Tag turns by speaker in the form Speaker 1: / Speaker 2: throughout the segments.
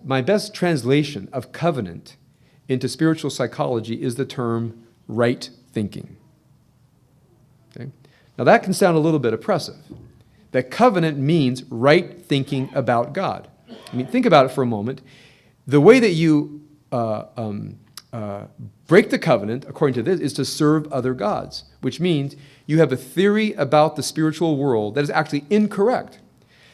Speaker 1: my best translation of covenant into spiritual psychology is the term right thinking. Okay? Now that can sound a little bit oppressive. That covenant means right thinking about God. I mean, think about it for a moment. The way that you break the covenant, according to this, is to serve other gods, which means you have a theory about the spiritual world that is actually incorrect.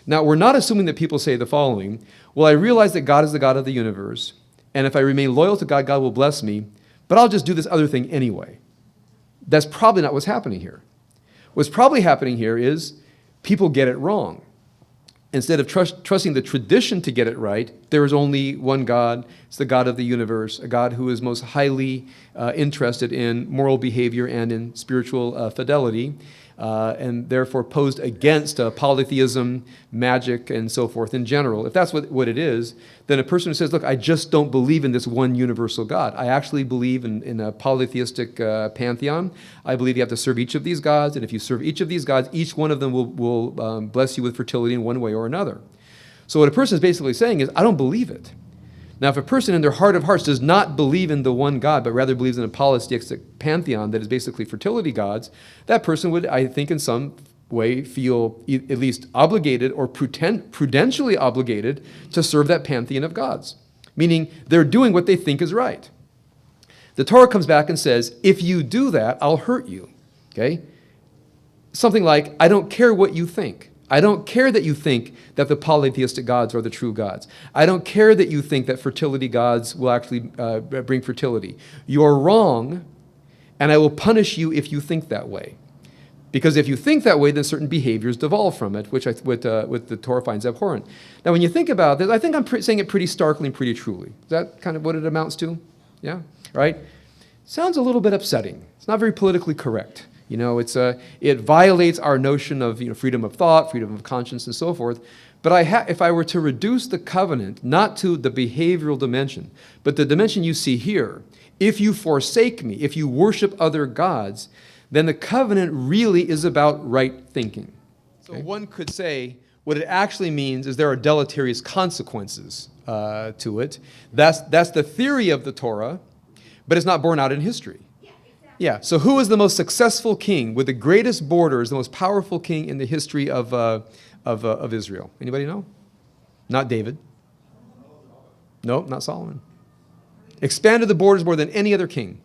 Speaker 1: Now, we're not assuming that people say the following: well, I realize that God is the God of the universe, and if I remain loyal to God, God will bless me, but I'll just do this other thing anyway. That's probably not what's happening here. What's probably happening here is people get it wrong. Instead of trusting the tradition to get it right, there is only one God. It's the God of the universe, a God who is most highly interested in moral behavior and in spiritual fidelity, and therefore posed against polytheism, magic, and so forth in general. If that's what it is, then a person who says, look, I just don't believe in this one universal God. I actually believe in a polytheistic pantheon. I believe you have to serve each of these gods, and if you serve each of these gods, each one of them will bless you with fertility in one way or another. So what a person is basically saying is, I don't believe it. Now, if a person in their heart of hearts does not believe in the one God, but rather believes in a polytheistic pantheon that is basically fertility gods, that person would, I think, in some way feel at least obligated or prudentially obligated to serve that pantheon of gods, meaning they're doing what they think is right. The Torah comes back and says, if you do that, I'll hurt you. Okay? Something like, I don't care what you think. I don't care that you think that the polytheistic gods are the true gods. I don't care that you think that fertility gods will actually bring fertility. You're wrong, and I will punish you if you think that way. Because if you think that way, then certain behaviors devolve from it, which the Torah finds abhorrent. Now, when you think about this, I think I'm saying it pretty starkly and pretty truly. Is that kind of what it amounts to? Yeah? Right? Sounds a little bit upsetting. It's not very politically correct. You know, it violates our notion of freedom of thought, freedom of conscience, and so forth. But if I were to reduce the covenant not to the behavioral dimension, but the dimension you see here, if you forsake me, if you worship other gods, then the covenant really is about right thinking. Okay? So one could say what it actually means is there are deleterious consequences to it. That's the theory of the Torah, but it's not borne out in history. Yeah, so who is the most successful king with the greatest borders, the most powerful king in the history of Israel? Anybody know? Not David. No, not Solomon. Expanded the borders more than any other king.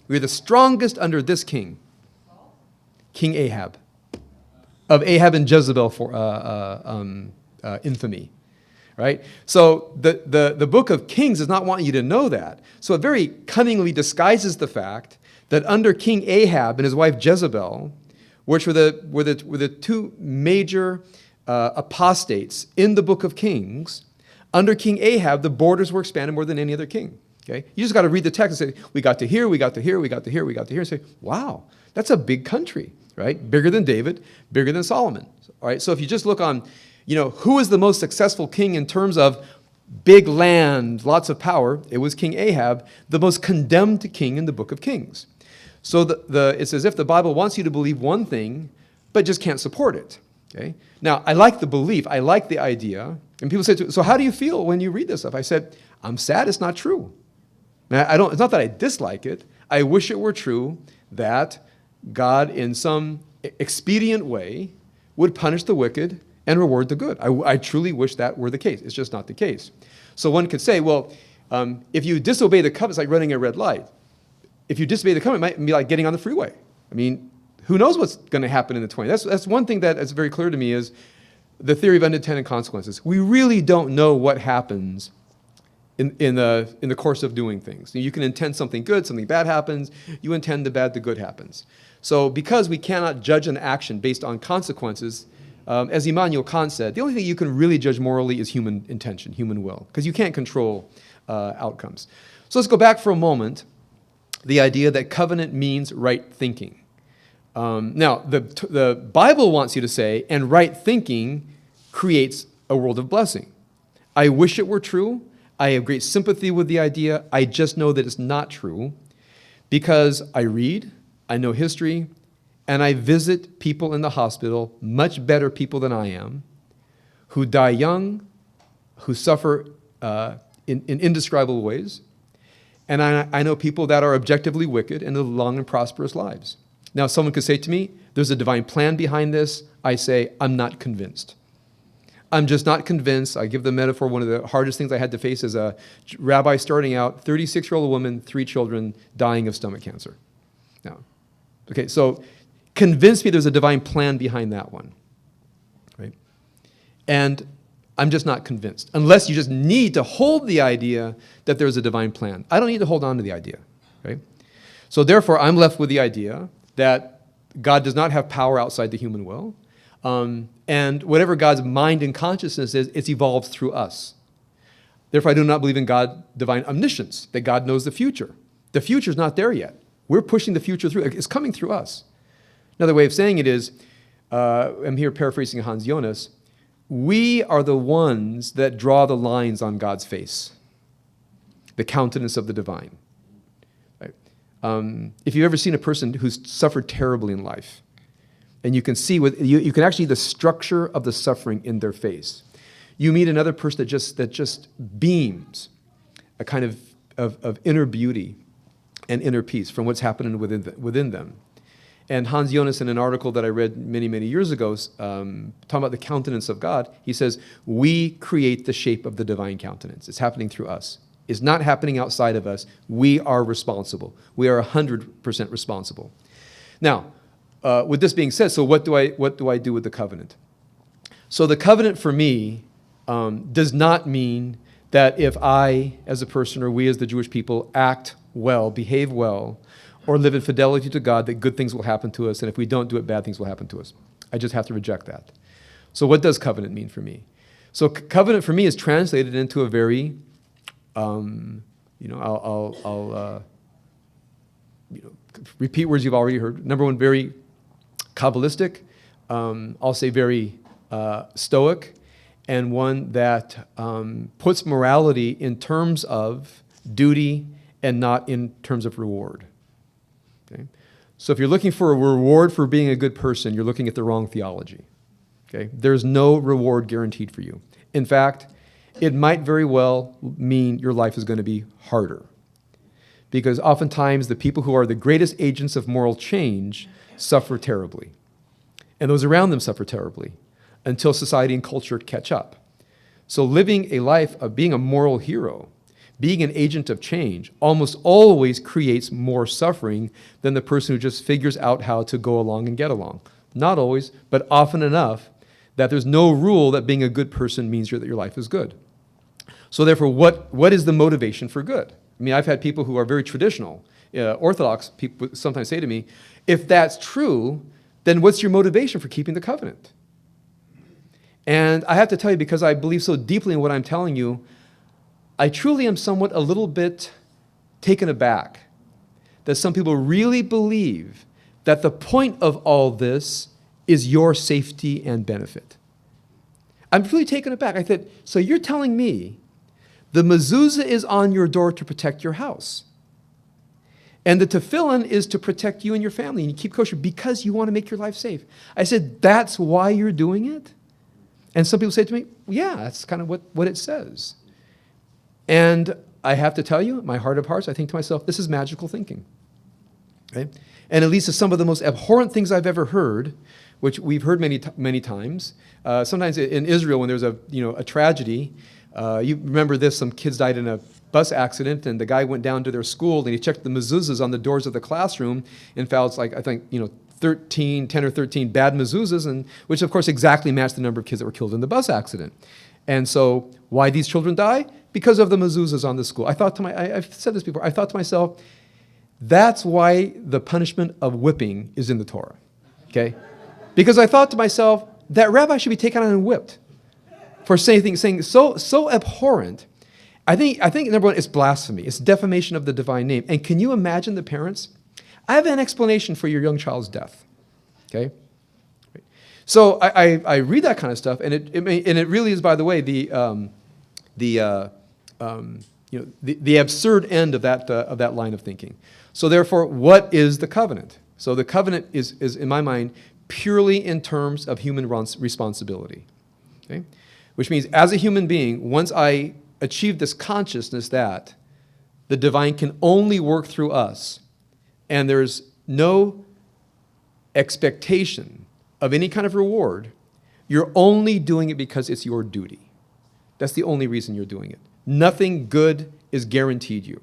Speaker 1: We are the strongest under this king. King Ahab. Of Ahab and Jezebel for infamy. Right? So the book of Kings does not want you to know that. So it very cunningly disguises the fact that under King Ahab and his wife Jezebel, which were the two major apostates in the book of Kings, under King Ahab, the borders were expanded more than any other king. Okay? You just got to read the text and say, we got to here, we got to here, we got to here, we got to here, and say, wow, that's a big country, right? Bigger than David, bigger than Solomon. All right? So if you just look on, who is the most successful king in terms of big land, lots of power, it was King Ahab, the most condemned king in the book of Kings. So it's as if the Bible wants you to believe one thing, but just can't support it. Okay? Now, I like the belief. I like the idea. And people say, so how do you feel when you read this stuff? I said, I'm sad it's not true. Now, it's not that I dislike it. I wish it were true that God, in some expedient way, would punish the wicked and reward the good. I truly wish that were the case. It's just not the case. So one could say, well, if you disobey the covenant, it's like running a red light. If you disobey the covenant, it might be like getting on the freeway. I mean, who knows what's going to happen in the 20s? That's one thing that's very clear to me is the theory of unintended consequences. We really don't know what happens in the course of doing things. You can intend something good, something bad happens. You intend the bad, the good happens. So because we cannot judge an action based on consequences, as Immanuel Kant said, the only thing you can really judge morally is human intention, human will, because you can't control outcomes. So let's go back for a moment. The idea that covenant means right thinking. Now, the Bible wants you to say, and right thinking creates a world of blessing. I wish it were true. I have great sympathy with the idea. I just know that it's not true because I read, I know history, and I visit people in the hospital, much better people than I am, who die young, who suffer in indescribable ways. And I know people that are objectively wicked and live long and prosperous lives. Now, someone could say to me, there's a divine plan behind this. I say, I'm not convinced. I'm just not convinced. I give the metaphor, one of the hardest things I had to face as a rabbi starting out, 36-year-old woman, 3 children, dying of stomach cancer. Now, okay, so convince me there's a divine plan behind that one, right? And I'm just not convinced, unless you just need to hold the idea that there's a divine plan. I don't need to hold on to the idea, right? So therefore, I'm left with the idea that God does not have power outside the human will, and whatever God's mind and consciousness is, it's evolved through us. Therefore, I do not believe in God, divine omniscience, that God knows the future. The future's not there yet. We're pushing the future through. It's coming through us. Another way of saying it is, I'm here paraphrasing Hans Jonas, we are the ones that draw the lines on God's face, the countenance of the divine. Right? If you've ever seen a person who's suffered terribly in life, and you can see you can actually see the structure of the suffering in their face. You meet another person that just beams a kind of inner beauty and inner peace from what's happening within them. And Hans Jonas, in an article that I read many, many years ago, talking about the countenance of God, he says, we create the shape of the divine countenance. It's happening through us. It's not happening outside of us. We are responsible. We are 100% responsible. Now, with this being said, so what do I do with the covenant? So the covenant for me does not mean that if I, as a person, or we as the Jewish people, act well, behave well, or live in fidelity to God, that good things will happen to us, and if we don't do it, bad things will happen to us. I just have to reject that. So what does covenant mean for me? So covenant for me is translated into a very, I'll repeat words you've already heard. Number one, very Kabbalistic. I'll say very Stoic, and one that puts morality in terms of duty and not in terms of reward. Okay? So if you're looking for a reward for being a good person, you're looking at the wrong theology. Okay? There's no reward guaranteed for you. In fact, it might very well mean your life is going to be harder. Because oftentimes the people who are the greatest agents of moral change suffer terribly. And those around them suffer terribly until society and culture catch up. So living a life of being a moral hero, being an agent of change, almost always creates more suffering than the person who just figures out how to go along and get along. Not always, but often enough that there's no rule that being a good person means that your life is good. So therefore, what is the motivation for good? I mean, I've had people who are very traditional, Orthodox people sometimes say to me, if that's true, then what's your motivation for keeping the covenant? And I have to tell you, because I believe so deeply in what I'm telling you, I truly am somewhat a little bit taken aback that some people really believe that the point of all this is your safety and benefit. I'm really taken aback. I said, so you're telling me the mezuzah is on your door to protect your house, and the tefillin is to protect you and your family, and you keep kosher because you want to make your life safe. I said, that's why you're doing it? And some people say to me, yeah, that's kind of what it says. And I have to tell you, my heart of hearts, I think to myself, this is magical thinking. Right? And it leads to some of the most abhorrent things I've ever heard, which we've heard many times. Sometimes in Israel, when there's a tragedy, you remember this, some kids died in a bus accident, and the guy went down to their school, and he checked the mezuzahs on the doors of the classroom and found, 10 or 13 bad mezuzahs, and which of course exactly matched the number of kids that were killed in the bus accident. And so why these children die? Because of the mezuzahs on the school. I've said this before, I thought to myself, that's why the punishment of whipping is in the Torah, okay? Because I thought to myself, that rabbi should be taken on and whipped for saying so abhorrent. I think number one, it's blasphemy. It's defamation of the divine name. And can you imagine the parents? I have an explanation for your young child's death, okay? So I read that kind of stuff, and it really is, by the way, the absurd end of that line of thinking. So therefore, what is the covenant? So the covenant is in my mind purely in terms of human responsibility, okay? Which means as a human being, once I achieved this consciousness that the divine can only work through us, and there's no expectation of any kind of reward, you're only doing it because it's your duty. That's the only reason you're doing it. Nothing good is guaranteed you.